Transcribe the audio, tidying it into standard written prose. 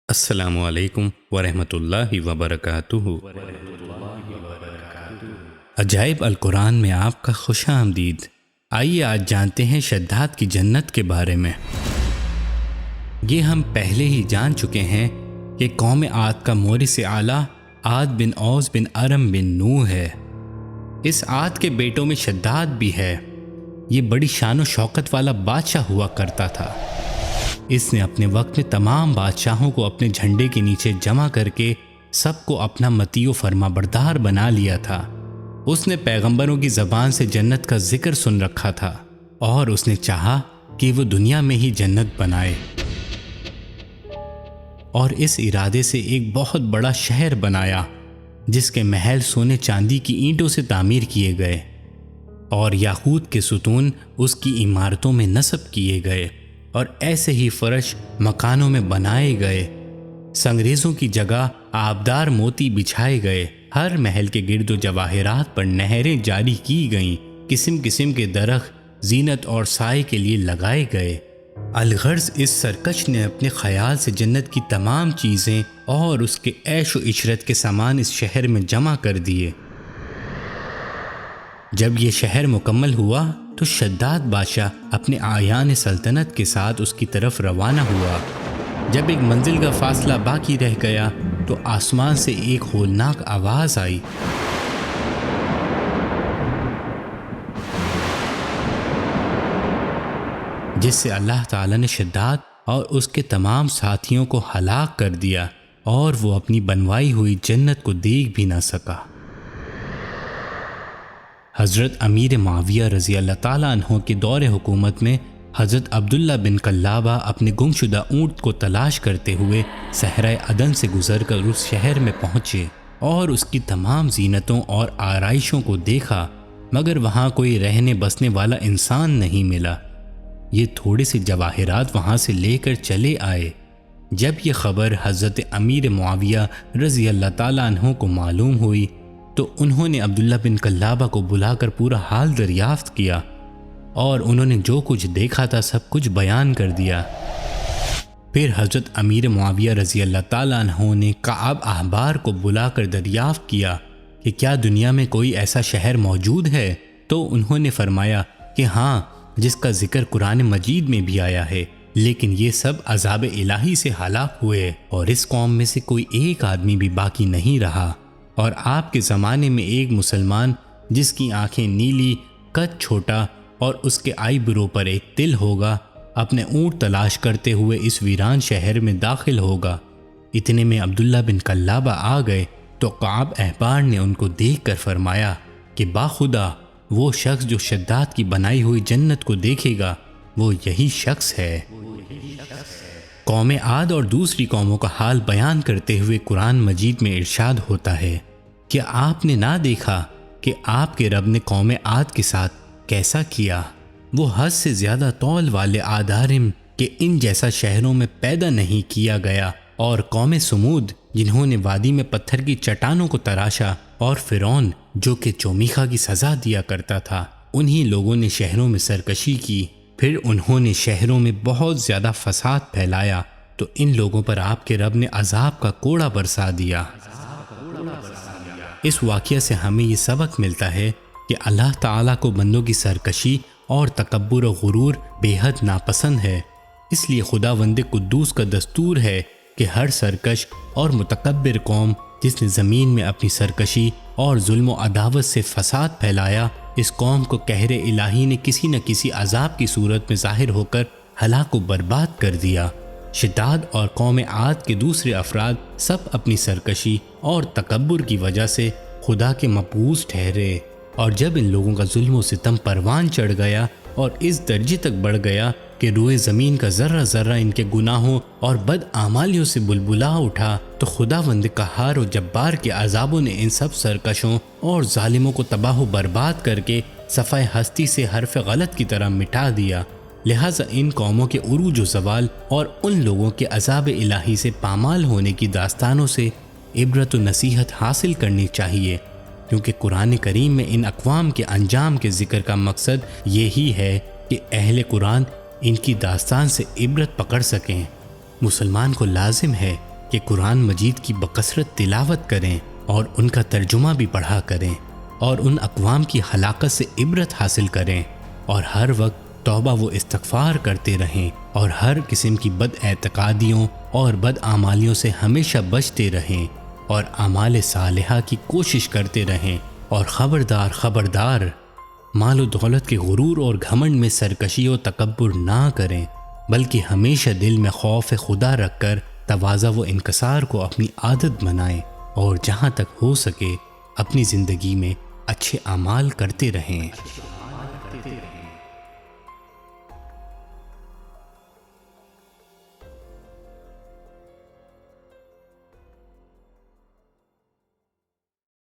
السلام علیکم ورحمۃ اللہ وبرکاتہ۔ عجائب القرآن میں آپ کا خوش آمدید۔ آئیے آج جانتے ہیں شداد کی جنت کے بارے میں۔ یہ ہم پہلے ہی جان چکے ہیں کہ قوم عاد کا مورث اعلیٰ عاد بن اوس بن ارم بن نوح ہے۔ اس عاد کے بیٹوں میں شداد بھی ہے۔ یہ بڑی شان و شوکت والا بادشاہ ہوا کرتا تھا۔ اس نے اپنے وقت میں تمام بادشاہوں کو اپنے جھنڈے کے نیچے جمع کر کے سب کو اپنا مطیع و فرما بردار بنا لیا تھا۔ اس نے پیغمبروں کی زبان سے جنت کا ذکر سن رکھا تھا اور اس نے چاہا کہ وہ دنیا میں ہی جنت بنائے، اور اس ارادے سے ایک بہت بڑا شہر بنایا جس کے محل سونے چاندی کی اینٹوں سے تعمیر کیے گئے اور یاقوت کے ستون اس کی عمارتوں میں نصب کیے گئے، اور ایسے ہی فرش مکانوں میں بنائے گئے۔ سنگریزوں کی جگہ آبدار موتی بچھائے گئے۔ ہر محل کے گرد و جواہرات پر نہریں جاری کی گئیں۔ قسم قسم کے درخت زینت اور سائے کے لیے لگائے گئے۔ الغرض اس سرکش نے اپنے خیال سے جنت کی تمام چیزیں اور اس کے عیش و عشرت کے سامان اس شہر میں جمع کر دیے۔ جب یہ شہر مکمل ہوا تو شداد بادشاہ اپنے اعیان سلطنت کے ساتھ اس کی طرف روانہ ہوا۔ جب ایک منزل کا فاصلہ باقی رہ گیا تو آسمان سے ایک ہولناک آواز آئی۔ جس سے اللہ تعالی نے شداد اور اس کے تمام ساتھیوں کو ہلاک کر دیا اور وہ اپنی بنوائی ہوئی جنت کو دیکھ بھی نہ سکا۔ حضرت امیر معاویہ رضی اللہ تعالیٰ عنہ کے دور حکومت میں حضرت عبداللہ بن کلابہ اپنے گمشدہ اونٹ کو تلاش کرتے ہوئے صحرائے عدن سے گزر کر اس شہر میں پہنچے اور اس کی تمام زینتوں اور آرائشوں کو دیکھا، مگر وہاں کوئی رہنے بسنے والا انسان نہیں ملا۔ یہ تھوڑے سے جواہرات وہاں سے لے کر چلے آئے۔ جب یہ خبر حضرت امیر معاویہ رضی اللہ تعالیٰ عنہ کو معلوم ہوئی تو انہوں نے عبداللہ بن کلابہ کو بلا کر پورا حال دریافت کیا اور انہوں نے جو کچھ دیکھا تھا سب کچھ بیان کر دیا۔ پھر حضرت امیر معاویہ رضی اللہ تعالیٰ عنہ نے کعب احبار کو بلا کر دریافت کیا کہ کیا دنیا میں کوئی ایسا شہر موجود ہے؟ تو انہوں نے فرمایا کہ ہاں، جس کا ذکر قرآن مجید میں بھی آیا ہے، لیکن یہ سب عذاب الہی سے ہلاک ہوئے اور اس قوم میں سے کوئی ایک آدمی بھی باقی نہیں رہا۔ اور آپ کے زمانے میں ایک مسلمان جس کی آنکھیں نیلی، قد چھوٹا اور اس کے آئی برو پر ایک تل ہوگا، اپنے اونٹ تلاش کرتے ہوئے اس ویران شہر میں داخل ہوگا۔ اتنے میں عبداللہ بن کلابہ آ گئے تو کعب احبار نے ان کو دیکھ کر فرمایا کہ باخدا وہ شخص جو شداد کی بنائی ہوئی جنت کو دیکھے گا وہ یہی شخص ہے۔ قوم عاد اور دوسری قوموں کا حال بیان کرتے ہوئے قرآن مجید میں ارشاد ہوتا ہے کہ آپ نے نہ دیکھا کہ آپ کے رب نے قوم عاد کے ساتھ کیسا کیا؟ وہ حد سے زیادہ طول والے آدارم کہ ان جیسا شہروں میں پیدا نہیں کیا گیا، اور قوم سمود جنہوں نے وادی میں پتھر کی چٹانوں کو تراشا، اور فرعون جو کہ چومیخا کی سزا دیا کرتا تھا، انہی لوگوں نے شہروں میں سرکشی کی۔ پھر انہوں نے شہروں میں بہت زیادہ فساد پھیلایا تو ان لوگوں پر آپ کے رب نے عذاب کا کوڑا برسا دیا۔ اس واقعہ سے ہمیں یہ سبق ملتا ہے کہ اللہ تعالیٰ کو بندوں کی سرکشی اور تکبر و غرور بے حد ناپسند ہے۔ اس لیے خداوند قدوس کا دستور ہے کہ ہر سرکش اور متکبر قوم جس نے زمین میں اپنی سرکشی اور ظلم و عداوت سے فساد پھیلایا، اس قوم کو قہر الہی نے کسی نہ کسی عذاب کی صورت میں ظاہر ہو کر ہلاک و برباد کر دیا۔ شداد اور قوم عاد کے دوسرے افراد سب اپنی سرکشی اور تکبر کی وجہ سے خدا کے مبعوث ٹھہرے، اور جب ان لوگوں کا ظلم و ستم پروان چڑھ گیا اور اس درجے تک بڑھ گیا کہ روئے زمین کا ذرہ ذرہ ان کے گناہوں اور بد اعمالیوں سے بلبلا اٹھا، تو خداوند قہار و جبار کے عذابوں نے ان سب سرکشوں اور ظالموں کو تباہ و برباد کر کے صفحہ ہستی سے حرف غلط کی طرح مٹا دیا۔ لہٰذا ان قوموں کے عروج و زوال اور ان لوگوں کے عذاب الہی سے پامال ہونے کی داستانوں سے عبرت و نصیحت حاصل کرنی چاہیے، کیونکہ قرآن کریم میں ان اقوام کے انجام کے ذکر کا مقصد یہی ہے کہ اہل قرآن ان کی داستان سے عبرت پکڑ سکیں۔ مسلمان کو لازم ہے کہ قرآن مجید کی بکثرت تلاوت کریں اور ان کا ترجمہ بھی پڑھا کریں اور ان اقوام کی ہلاکت سے عبرت حاصل کریں اور ہر وقت توبہ و استغفار کرتے رہیں اور ہر قسم کی بد اعتقادیوں اور بد اعمالیوں سے ہمیشہ بچتے رہیں اور اعمال صالحہ کی کوشش کرتے رہیں اور خبردار خبردار مال و دولت کے غرور اور گھمنڈ میں سرکشی و تکبر نہ کریں، بلکہ ہمیشہ دل میں خوف خدا رکھ کر تواضع و انکسار کو اپنی عادت بنائیں اور جہاں تک ہو سکے اپنی زندگی میں اچھے اعمال کرتے رہیں۔